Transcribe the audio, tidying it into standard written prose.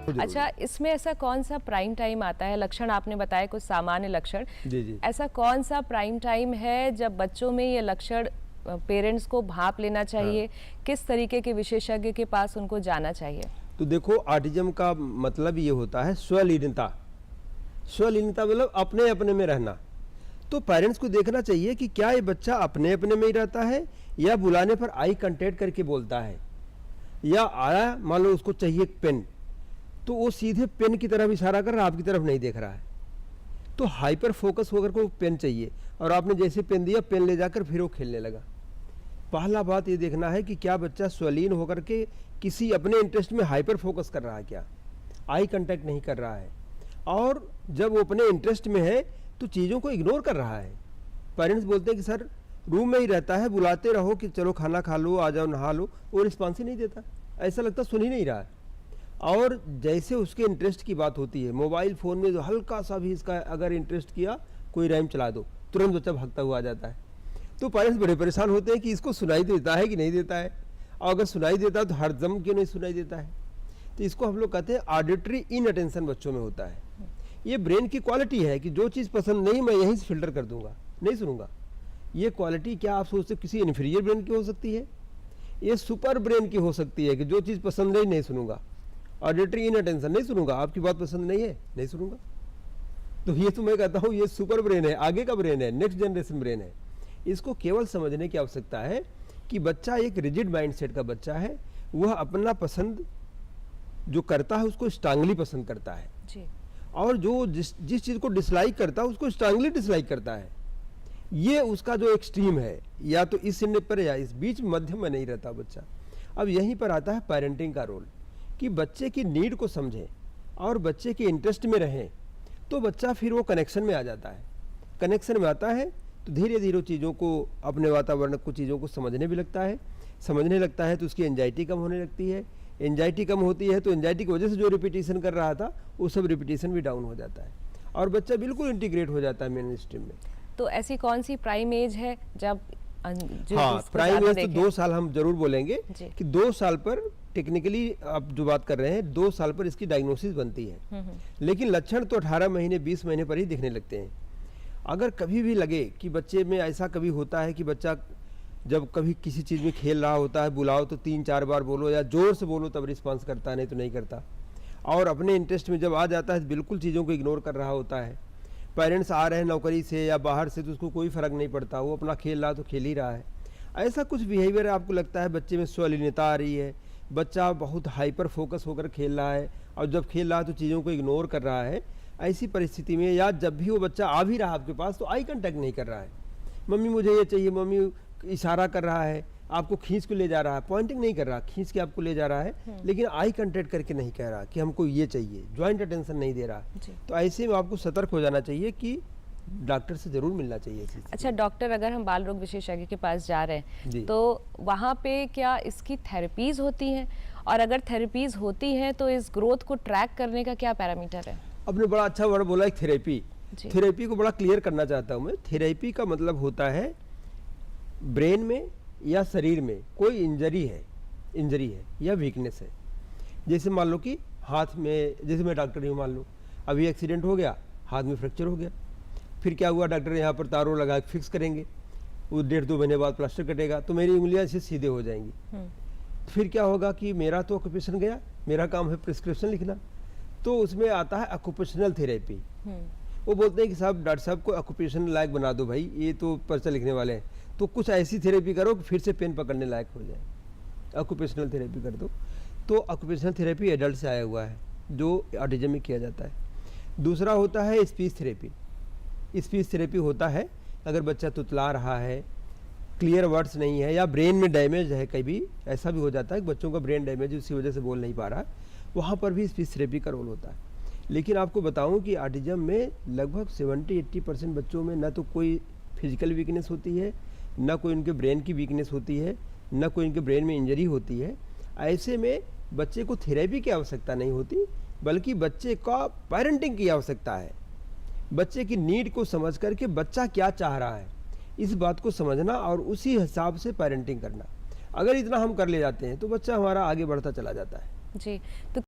अच्छा, इसमें ऐसा कौन सा प्राइम टाइम आता है? लक्षण आपने बताया कुछ सामान्य लक्षण, जी। ऐसा कौन सा प्राइम टाइम है जब बच्चों में ये लक्षण पेरेंट्स को भांप लेना चाहिए? किस तरीके के विशेषज्ञ के पास उनको जाना चाहिए? तो देखो, ऑटिज्म का मतलब ये होता है स्वलीनता। स्वलीनता मतलब अपने अपने में रहना। तो पेरेंट्स को देखना चाहिए कि क्या ये बच्चा अपने अपने में ही रहता है या बुलाने पर आई कांटेक्ट करके बोलता है, या आया मान लो उसको चाहिए पेन, तो वो सीधे पेन की तरफ इशारा कर रहा है, आपकी तरफ नहीं देख रहा है। तो हाइपर फोकस होकर को पेन चाहिए, और आपने जैसे पेन दिया, पेन ले जाकर फिर वो खेलने लगा। पहला बात ये देखना है कि क्या बच्चा स्वलीन होकर के किसी अपने इंटरेस्ट में हाइपर फोकस कर रहा है, क्या आई कांटेक्ट नहीं कर रहा है, और जब वो अपने इंटरेस्ट में है तो चीज़ों को इग्नोर कर रहा है। पेरेंट्स बोलते हैं कि सर रूम में ही रहता है, बुलाते रहो कि चलो खाना खा लो, आ जाओ नहा लो, वो रिस्पॉन्स ही नहीं देता, ऐसा लगता सुन ही नहीं रहा है। और जैसे उसके इंटरेस्ट की बात होती है, मोबाइल फ़ोन में जो हल्का सा भी इसका अगर इंटरेस्ट किया, कोई राइम चला दो, तुरंत बच्चा भागता हुआ आ जाता है। तो पेरेंट्स बड़े परेशान होते हैं कि इसको सुनाई देता है कि नहीं देता है, और अगर सुनाई देता है तो हरदम क्यों नहीं सुनाई देता है। तो इसको हम लोग कहते हैं ऑडिटरी इनअटेंशन बच्चों में होता है। ये ब्रेन की क्वालिटी है कि जो चीज़ पसंद नहीं मैं यहीं से फिल्टर कर दूंगा, नहीं सुनूंगा। ये क्वालिटी क्या आप सोचते किसी इन्फीरियर ब्रेन की हो सकती है? ये सुपर ब्रेन की हो सकती है कि जो चीज़ पसंद नहीं सुनूंगा। ऑडिटरी इनअटेंशन, नहीं सुनूंगा, आपकी बात पसंद नहीं है, नहीं सुनूंगा। तो ये तो मैं कहता हूँ ये सुपर ब्रेन है, आगे का ब्रेन है, नेक्स्ट जनरेशन ब्रेन है। इसको केवल समझने की आवश्यकता है कि बच्चा एक रिजिड माइंडसेट का बच्चा है, वह अपना पसंद जो करता है उसको स्ट्रांगली पसंद करता है जी। और जो जिस चीज़ को डिसलाइक करता है उसको स्ट्रांगली डिसलाइक करता है। ये उसका जो एक्सट्रीम है, या तो इस सिरे पर या इस बीच मध्य में नहीं रहता बच्चा। अब यहीं पर आता है पेरेंटिंग का रोल कि बच्चे की नीड को समझें और बच्चे के इंटरेस्ट में रहें, तो बच्चा फिर वो कनेक्शन में आ जाता है। कनेक्शन में आता है तो धीरे धीरे चीज़ों को, अपने वातावरण को, चीज़ों को समझने भी लगता है। समझने लगता है तो उसकी एंजाइटी कम होने लगती है। एंजाइटी कम होती है तो एंजाइटी की वजह से जो रिपीटेशन कर रहा था वो सब रिपीटेशन भी डाउन हो जाता है, और बच्चा बिल्कुल इंटीग्रेट हो जाता है मेन स्ट्रीम में। तो ऐसी कौन सी प्राइम एज है जब प्राइम एज तो 2 साल हम जरूर बोलेंगे कि 2 साल पर टेक्निकली आप जो बात कर रहे हैं 2 साल पर इसकी डायग्नोसिस बनती है, लेकिन लक्षण तो 18 महीने 20 महीने पर ही दिखने लगते हैं। अगर कभी भी लगे कि बच्चे में ऐसा कभी होता है कि बच्चा जब कभी किसी चीज़ में खेल रहा होता है, बुलाओ तो 3-4 बार बोलो या ज़ोर से बोलो तब रिस्पांस करता है, नहीं तो नहीं करता, और अपने इंटरेस्ट में जब आ जाता है बिल्कुल चीज़ों को इग्नोर कर रहा होता है। पेरेंट्स आ रहे हैं नौकरी से या बाहर से तो उसको कोई फ़र्क नहीं पड़ता, वो अपना खेल रहा तो खेल ही रहा है। ऐसा कुछ बिहेवियर आपको लगता है बच्चे में स्वलीनता आ रही है, बच्चा बहुत हाइपर फोकस होकर खेल रहा है, और जब खेल रहा है तो चीज़ों को इग्नोर कर रहा है, ऐसी परिस्थिति में, या जब भी वो बच्चा आ भी रहा है आपके पास तो आई कांटेक्ट नहीं कर रहा है, मम्मी मुझे ये चाहिए, मम्मी इशारा कर रहा है, आपको खींच के ले जा रहा है, पॉइंटिंग नहीं कर रहा, खींच के आपको ले जा रहा है, लेकिन आई कांटेक्ट करके नहीं कह रहा कि हमको ये चाहिए, ज्वाइंट अटेंशन नहीं दे रहा। तो ऐसे में आपको सतर्क हो जाना चाहिए कि डॉक्टर से जरूर मिलना चाहिए। अच्छा डॉक्टर, अगर हम बाल रोग विशेषज्ञ के पास जा रहे हैं तो वहाँ पे क्या इसकी थेरेपीज होती हैं, और अगर थेरेपीज होती हैं तो इस ग्रोथ को ट्रैक करने का क्या पैरामीटर है? आपने बड़ा अच्छा वर्ड बोला, एक थेरेपी। थेरेपी को बड़ा क्लियर करना चाहता हूँ मैं। थेरेपी का मतलब होता है ब्रेन में या शरीर में कोई इंजरी है या वीकनेस है। जैसे मान लो कि हाथ में, जैसे मैं डॉक्टर ही हूँ, मान लो अभी एक्सीडेंट हो गया, हाथ में फ्रैक्चर हो गया, फिर क्या हुआ, डॉक्टर यहाँ पर तारों लगा के फिक्स करेंगे, वो 1.5-2 महीने बाद प्लास्टर कटेगा, तो मेरी उंगलियाँ ऐसे सीधे हो जाएंगी। फिर क्या होगा कि मेरा तो ऑक्यूपेशन गया, मेरा काम है प्रिस्क्रिप्शन लिखना, तो उसमें आता है ऑक्यूपेशनल थेरेपी। वो बोलते हैं कि साहब डॉक्टर साहब को ऑक्यूपेशन लायक बना दो भाई, ये तो पर्चा लिखने वाले हैं, तो कुछ ऐसी थेरेपी करो कि फिर से पेन पकड़ने लायक हो जाए, ऑक्यूपेशनल थेरेपी कर दो। तो ऑक्यूपेशनल थेरेपी एडल्ट से आया हुआ है जो ऑटिज्म में किया जाता है। दूसरा होता है स्पीच थेरेपी। स्पीच थेरेपी होता है अगर बच्चा तुतला रहा है, क्लियर वर्ड्स नहीं है, या ब्रेन में डैमेज है, कभी ऐसा भी हो जाता है कि बच्चों का ब्रेन डैमेज है, उसी वजह से बोल नहीं पा रहा, वहाँ पर भी स्पीच थेरेपी का रोल होता है। लेकिन आपको बताऊं कि ऑटिज्म में लगभग 70-80% बच्चों में ना तो कोई फिजिकल वीकनेस होती है, ना कोई उनके ब्रेन की वीकनेस होती है, ना कोई उनके ब्रेन में इंजरी होती है। ऐसे में बच्चे को थेरेपी की आवश्यकता नहीं होती, बल्कि बच्चे का पेरेंटिंग की आवश्यकता है। बच्चे की नीड को समझ करके बच्चा क्या चाह रहा है इस बात को समझना और उसी हिसाब से पेरेंटिंग करना। अगर इतना हम कर ले जाते हैं तो बच्चा हमारा आगे बढ़ता चला जाता है। जी, तो